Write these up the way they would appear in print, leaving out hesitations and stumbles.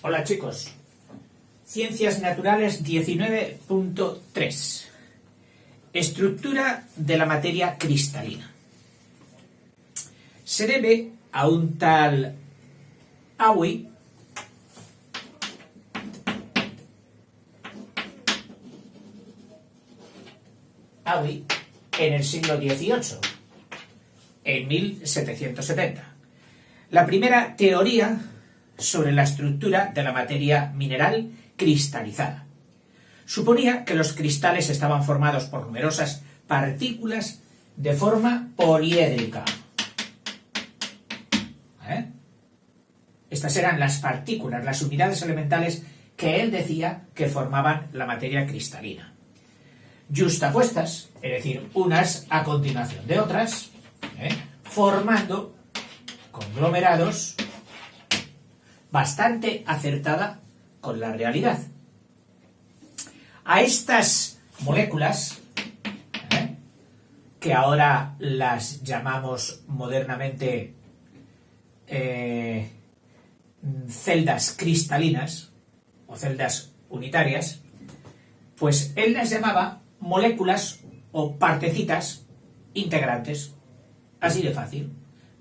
Hola chicos, Ciencias Naturales 19.3. Estructura de la materia cristalina. Se debe a un tal Hauy en el siglo XVIII, en 1770. La primera teoría sobre la estructura de la materia mineral cristalizada. Suponía que los cristales estaban formados por numerosas partículas de forma poliédrica. Estas eran las partículas, las unidades elementales que él decía que formaban la materia cristalina. Yuxtapuestas, es decir, unas a continuación de otras, formando conglomerados bastante acertada con la realidad. A estas moléculas, que ahora las llamamos modernamente celdas cristalinas o celdas unitarias, pues él las llamaba moléculas o partecitas integrantes. Así de fácil.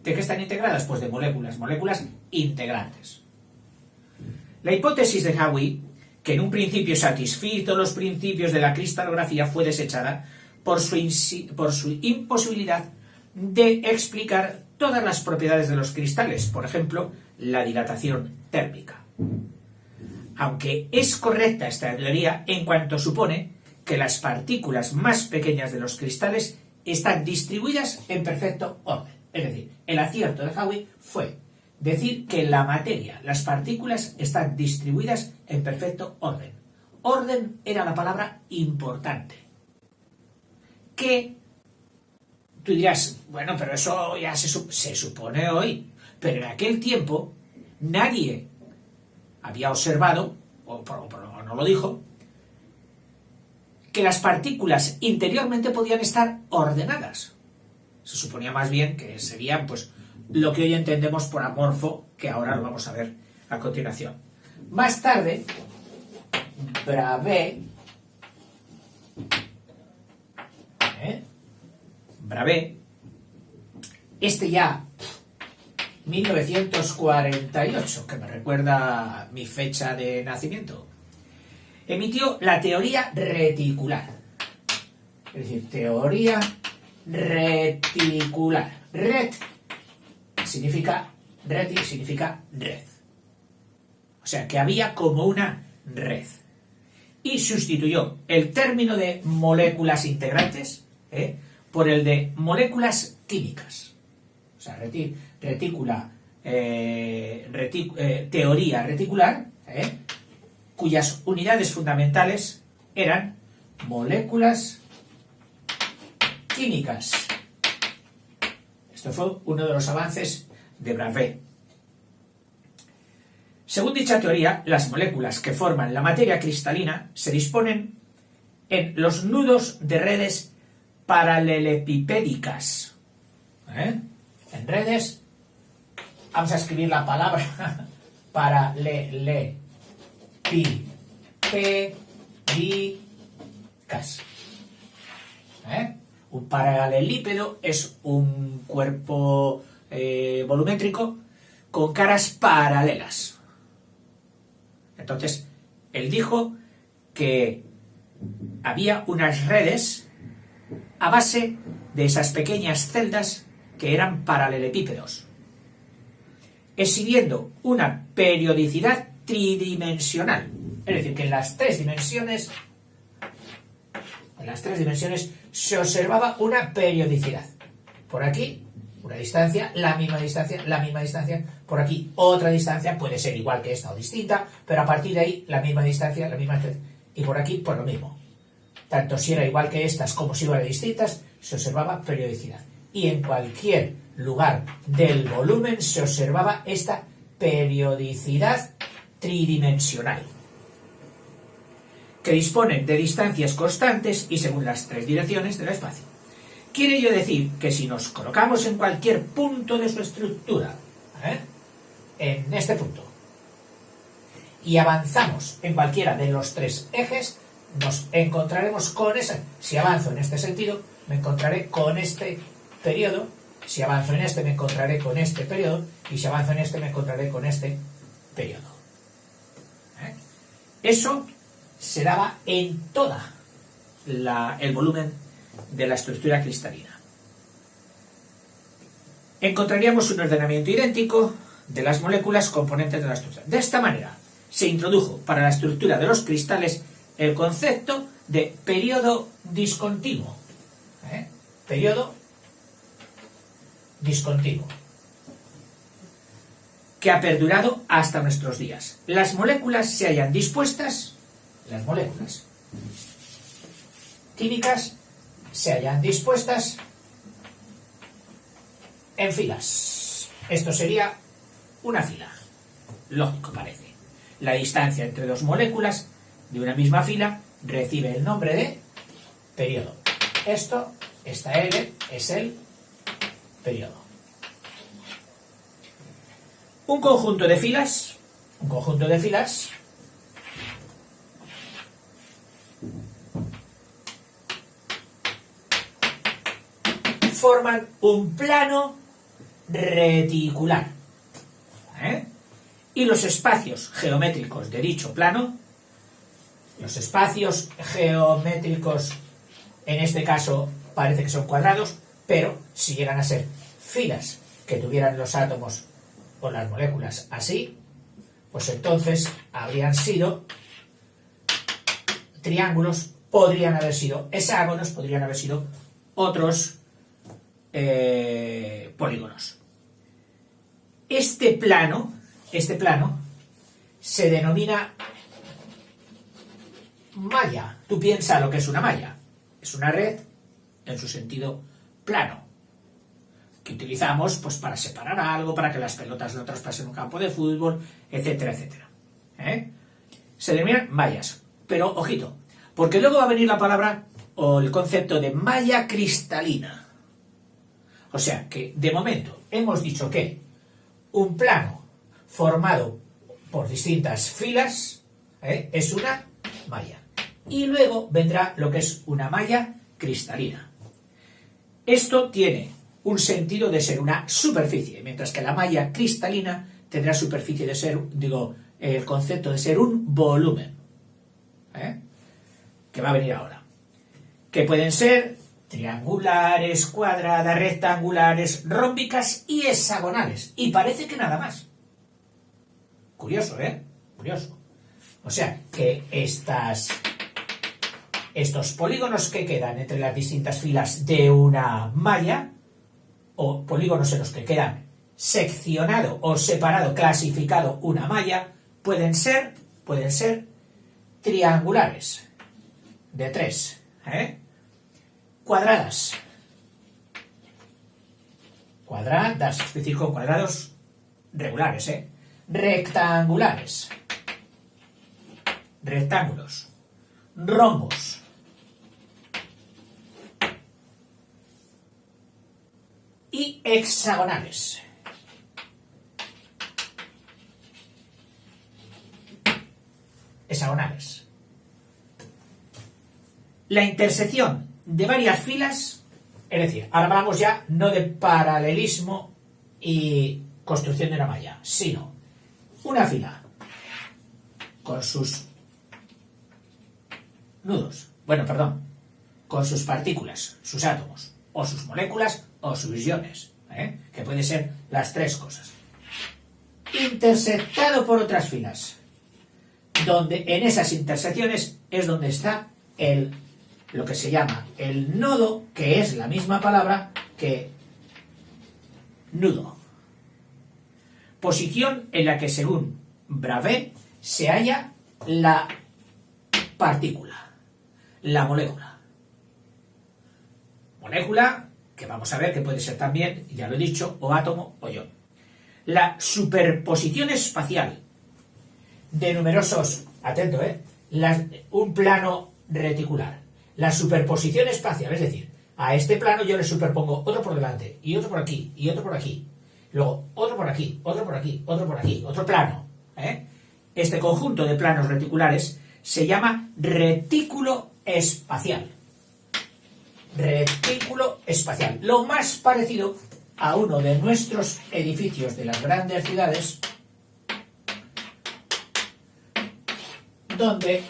¿De qué están integradas? Pues de moléculas integrantes. La hipótesis de Hauy, que en un principio satisfizo los principios de la cristalografía, fue desechada por su imposibilidad de explicar todas las propiedades de los cristales, por ejemplo, la dilatación térmica. Aunque es correcta esta teoría en cuanto supone que las partículas más pequeñas de los cristales están distribuidas en perfecto orden. Es decir, el acierto de Hauy fue decir que la materia, las partículas, están distribuidas en perfecto orden. Orden era la palabra importante. Que tú dirás, bueno, pero eso ya se supone hoy. Pero en aquel tiempo nadie había observado, o no lo dijo, que las partículas interiormente podían estar ordenadas. Se suponía más bien que serían, pues, lo que hoy entendemos por amorfo, que ahora lo vamos a ver a continuación. Más tarde, Bravais, este ya 1948, que me recuerda mi fecha de nacimiento, emitió la teoría reticular. Es decir, teoría reticular. Reti significa red. O sea, que había como una red. Y sustituyó el término de moléculas integrantes por el de moléculas químicas. O sea, teoría reticular, cuyas unidades fundamentales eran moléculas químicas. Esto fue uno de los avances de Bravais. Según dicha teoría, las moléculas que forman la materia cristalina se disponen en los nudos de redes paralelepipédicas. En redes, vamos a escribir la palabra paralelepipédicas. Un paralelípedo es un cuerpo volumétrico con caras paralelas. Entonces, él dijo que había unas redes a base de esas pequeñas celdas que eran paralelepípedos, exhibiendo una periodicidad tridimensional. Es decir, que en las tres dimensiones se observaba una periodicidad. Por aquí, una distancia, la misma distancia. Por aquí, otra distancia, puede ser igual que esta o distinta, pero a partir de ahí, la misma distancia. Y por aquí, pues lo mismo. Tanto si era igual que estas como si eran distintas, se observaba periodicidad. Y en cualquier lugar del volumen se observaba esta periodicidad tridimensional, que disponen de distancias constantes y según las tres direcciones del espacio. Quiere ello decir que si nos colocamos en cualquier punto de su estructura, en este punto, y avanzamos en cualquiera de los tres ejes, nos encontraremos con esa. Si avanzo en este sentido, me encontraré con este periodo. Si avanzo en este, me encontraré con este periodo. Y si avanzo en este, me encontraré con este periodo. Eso se daba en toda el volumen de la estructura cristalina. Encontraríamos un ordenamiento idéntico de las moléculas componentes de la estructura. De esta manera, se introdujo para la estructura de los cristales el concepto de periodo discontinuo. Periodo discontinuo, que ha perdurado hasta nuestros días. Las moléculas se hallan dispuestas, las moléculas químicas se hallan dispuestas en filas. Esto sería una fila. Lógico parece. La distancia entre dos moléculas de una misma fila recibe el nombre de periodo. Esta L es el periodo. Un conjunto de filas forman un plano reticular. Y los espacios geométricos de dicho plano, los espacios geométricos en este caso parece que son cuadrados, pero si llegan a ser filas que tuvieran los átomos o las moléculas así, pues entonces habrían sido triángulos, podrían haber sido hexágonos, podrían haber sido otros polígonos. Este plano se denomina malla. Tú piensas lo que es una malla. Es una red en su sentido plano, que utilizamos pues para separar algo, para que las pelotas no traspasen un campo de fútbol, etcétera, etcétera. Se denominan mallas. Pero, ojito, porque luego va a venir la palabra o el concepto de malla cristalina. O sea, que de momento hemos dicho que un plano formado por distintas filas es una malla. Y luego vendrá lo que es una malla cristalina. Esto tiene un sentido de ser una superficie, mientras que la malla cristalina tendrá superficie de ser, el concepto de ser un volumen, que va a venir ahora, que pueden ser triangulares, cuadradas, rectangulares, rómbicas y hexagonales, y parece que nada más. Curioso, curioso. O sea, que estos polígonos que quedan entre las distintas filas de una malla, o polígonos en los que quedan seccionado o separado, clasificado una malla, pueden ser triangulares de 3, cuadradas, es decir, con cuadrados regulares, rectangulares, rectángulos, rombos, y hexagonales. Hexagonales. La intersección de varias filas, es decir, ahora hablamos ya no de paralelismo y construcción de una malla, sino una fila con sus nudos, con sus partículas, sus átomos, o sus moléculas, o sus iones, que pueden ser las tres cosas, intersectado por otras filas, donde en esas intersecciones es donde está lo que se llama el nodo, que es la misma palabra que nudo. Posición en la que, según Bravais, se halla la partícula, la molécula. Molécula que vamos a ver que puede ser también, ya lo he dicho, o átomo o ion. La superposición espacial de numerosos, atento, un plano reticular. La superposición espacial, es decir, a este plano yo le superpongo otro por delante, y otro por aquí, y otro por aquí. Luego otro por aquí, otro por aquí, otro por aquí, otro plano. este conjunto de planos reticulares se llama retículo espacial. Retículo espacial. Lo más parecido a uno de nuestros edificios de las grandes ciudades, donde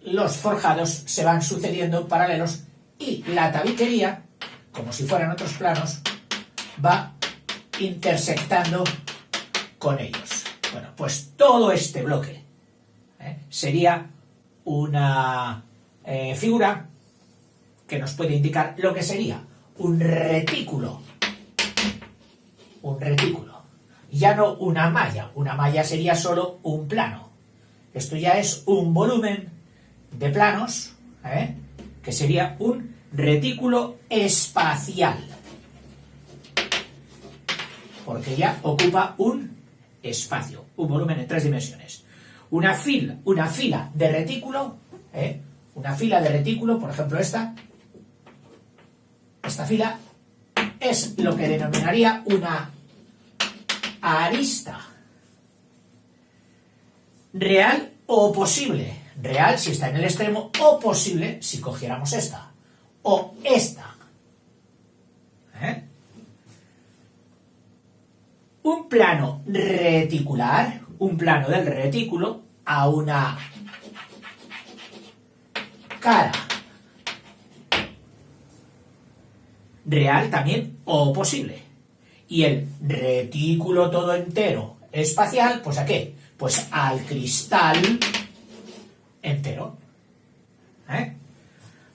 los forjados se van sucediendo paralelos y la tabiquería, como si fueran otros planos, va intersectando con ellos. Bueno, pues todo este bloque sería una figura que nos puede indicar lo que sería un retículo. Un retículo. Ya no una malla. Una malla sería solo un plano. Esto ya es un volumen de planos, que sería un retículo espacial. Porque ya ocupa un espacio, un volumen en 3 dimensiones. Una fila de retículo, una fila de retículo, por ejemplo esta fila es lo que denominaría una arista. Real o posible. Real si está en el extremo, o posible si cogiéramos esta. O esta. Un plano reticular, un plano del retículo a una cara real también o posible. Y el retículo todo entero espacial, pues ¿a qué? Pues al cristal entero.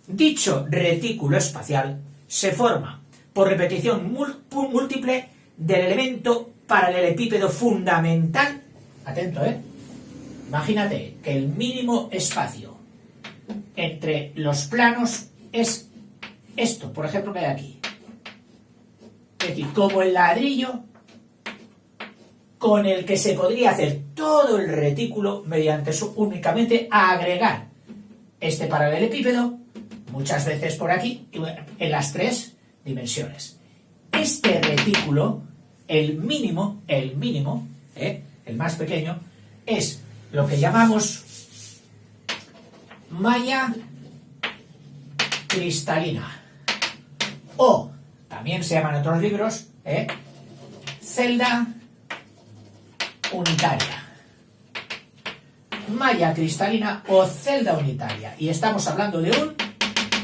Dicho retículo espacial se forma por repetición múltiple del elemento paralelepípedo fundamental. Atento, imagínate que el mínimo espacio entre los planos es esto, por ejemplo, que hay aquí. Es decir, como el ladrillo con el que se podría hacer todo el retículo mediante únicamente agregar este paralelepípedo, muchas veces por aquí, en las 3 dimensiones. Este retículo, el mínimo, el más pequeño, es lo que llamamos malla cristalina. O, también se llama en otros libros, celda unitaria. Malla cristalina o celda unitaria. Y estamos hablando de un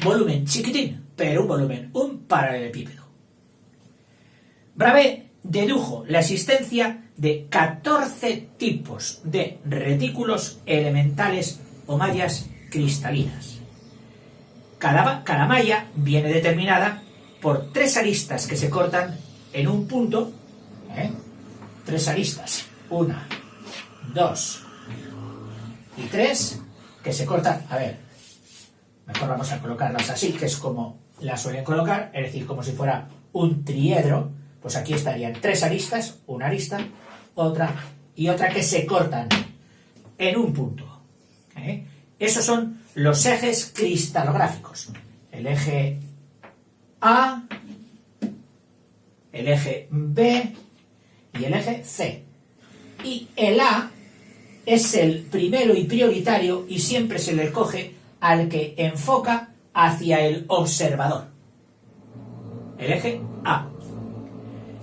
volumen chiquitín, pero un volumen, un paralelepípedo. Bravais dedujo la existencia de 14 tipos de retículos elementales o mallas cristalinas. Cada malla viene determinada por 3 aristas que se cortan en un punto, 3 aristas, 1, 2 y 3, que se cortan, a ver, mejor vamos a colocarlas así, que es como las suelen colocar, es decir, como si fuera un triedro. Pues aquí estarían 3 aristas, una arista, otra y otra que se cortan en un punto. Esos son los ejes cristalográficos. El eje A, el eje B y el eje C. Y el A es el primero y prioritario y siempre se le coge al que enfoca hacia el observador. El eje A.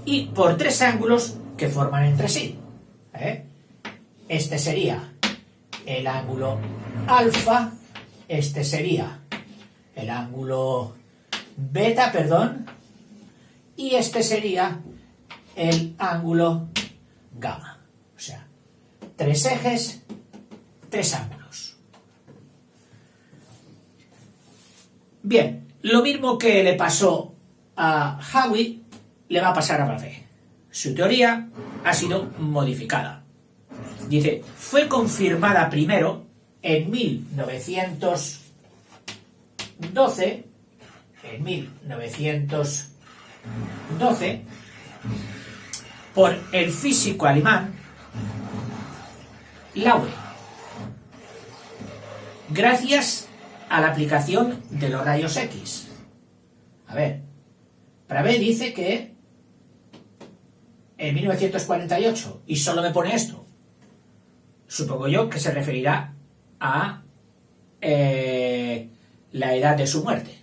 Y por 3 ángulos que forman entre sí. Este sería el ángulo alfa, este sería el ángulo beta, y este sería el ángulo gamma. O sea, 3 ejes, 3 ángulos. Bien, lo mismo que le pasó a Howie, le va a pasar a Bravais. Su teoría ha sido modificada. Dice, fue confirmada primero en 1912, por el físico alemán Laue, gracias a la aplicación de los rayos X. A ver, Bravais dice que en 1948, y solo me pone esto, supongo yo que se referirá a la edad de su muerte,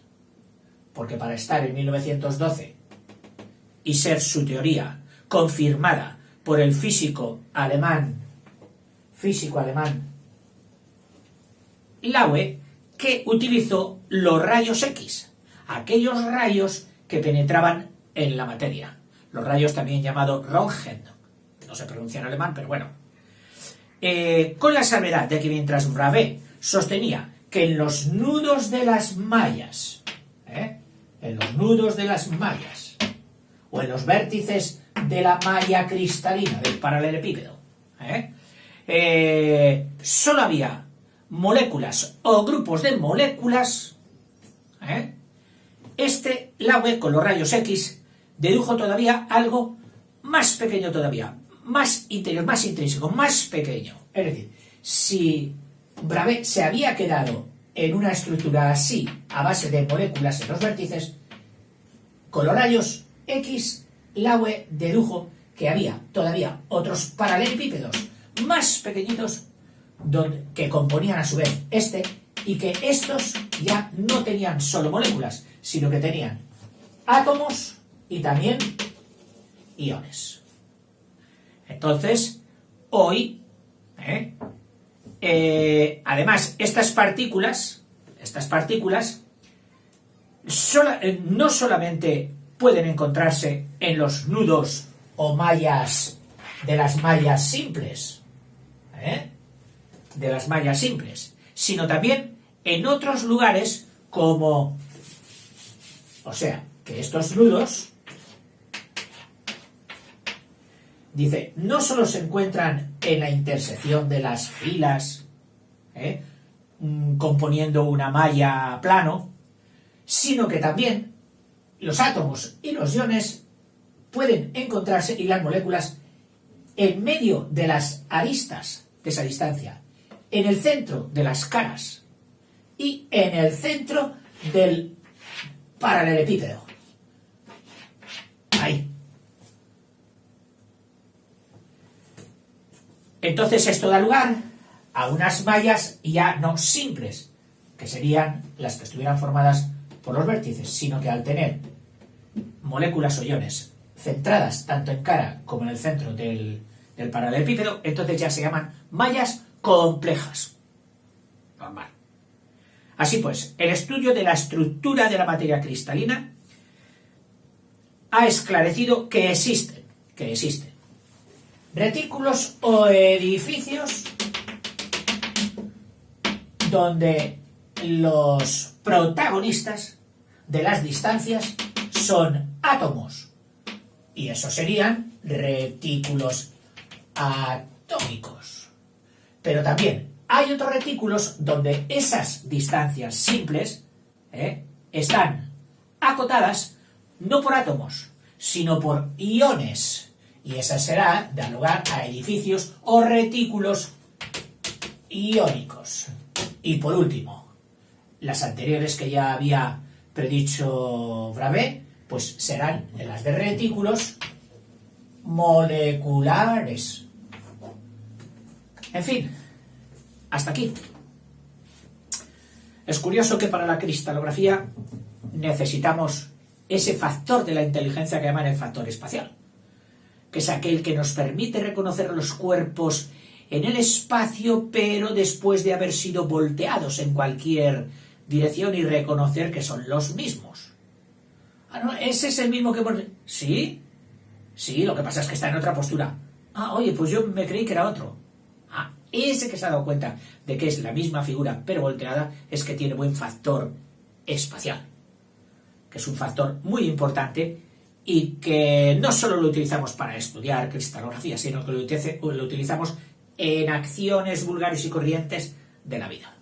porque para estar en 1912 y ser su teoría confirmada por el físico alemán Laue, que utilizó los rayos X, aquellos rayos que penetraban en la materia, los rayos también llamados Röntgen, que no se pronuncia en alemán, pero bueno, con la salvedad de que mientras Bravais sostenía que en los nudos de las mallas, o en los vértices de la malla cristalina del paralelepípedo, solo había moléculas o grupos de moléculas, Laue con los rayos X dedujo todavía algo más pequeño todavía, más interior, más intrínseco, más pequeño. Es decir, si Bravais se había quedado en una estructura así, a base de moléculas en los vértices, con los rayos X, Laue dedujo que había todavía otros paralelepípedos más pequeñitos que componían a su vez y que estos ya no tenían solo moléculas, sino que tenían átomos y también iones. Entonces, hoy, además, estas partículas no solamente pueden encontrarse en los nudos o mallas de las mallas simples, sino también en otros lugares como, o sea, que estos nudos, dice, no solo se encuentran en la intersección de las filas, componiendo una malla plano, sino que también los átomos y los iones pueden encontrarse, y las moléculas, en medio de las aristas de esa distancia, en el centro de las caras y en el centro del paralelepípedo. Ahí. Entonces esto da lugar a unas mallas ya no simples, que serían las que estuvieran formadas por los vértices, sino que al tener moléculas o iones centradas tanto en cara como en el centro del paralelepípedo, entonces ya se llaman mallas complejas. Normal. Así pues, el estudio de la estructura de la materia cristalina ha esclarecido que existen retículos o edificios donde los protagonistas de las distancias son átomos, y esos serían retículos atómicos. Pero también hay otros retículos donde esas distancias simples están acotadas no por átomos, sino por iones, y esa será dar lugar a edificios o retículos iónicos. Y por último, las anteriores que ya había predicho Bravais, pues serán las de retículos moleculares. En fin, hasta aquí. Es curioso que para la cristalografía necesitamos ese factor de la inteligencia que llaman el factor espacial, que es aquel que nos permite reconocer los cuerpos en el espacio, pero después de haber sido volteados en cualquier dirección, y reconocer que son los mismos. Ah, no, ese es el mismo que... ¿Sí? Sí, lo que pasa es que está en otra postura. Ah, oye, pues yo me creí que era otro. Ah, ese que se ha dado cuenta de que es la misma figura pero volteada es que tiene buen factor espacial, que es un factor muy importante y que no solo lo utilizamos para estudiar cristalografía, sino que lo utilizamos en acciones vulgares y corrientes de la vida.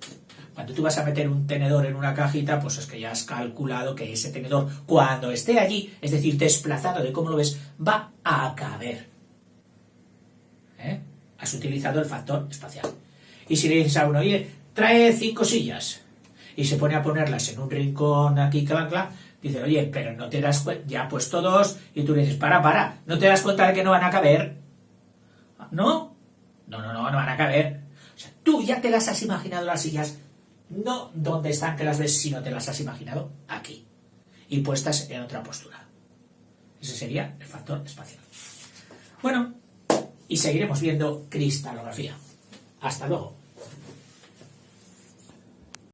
Cuando tú vas a meter un tenedor en una cajita, pues es que ya has calculado que ese tenedor, cuando esté allí, es decir, desplazado de cómo lo ves, va a caber. Has utilizado el factor espacial. Y si le dices a uno, oye, trae 5 sillas, y se pone a ponerlas en un rincón aquí, clac, dice, oye, pero no te das cuenta, ya ha puesto 2, y tú le dices, para, ¿no te das cuenta de que no van a caber? ¿No? No van a caber. tú ya te las has imaginado las sillas, no donde están que las ves, sino te las has imaginado aquí, y puestas en otra postura. Ese sería el factor espacial. Bueno, y seguiremos viendo cristalografía. Hasta luego.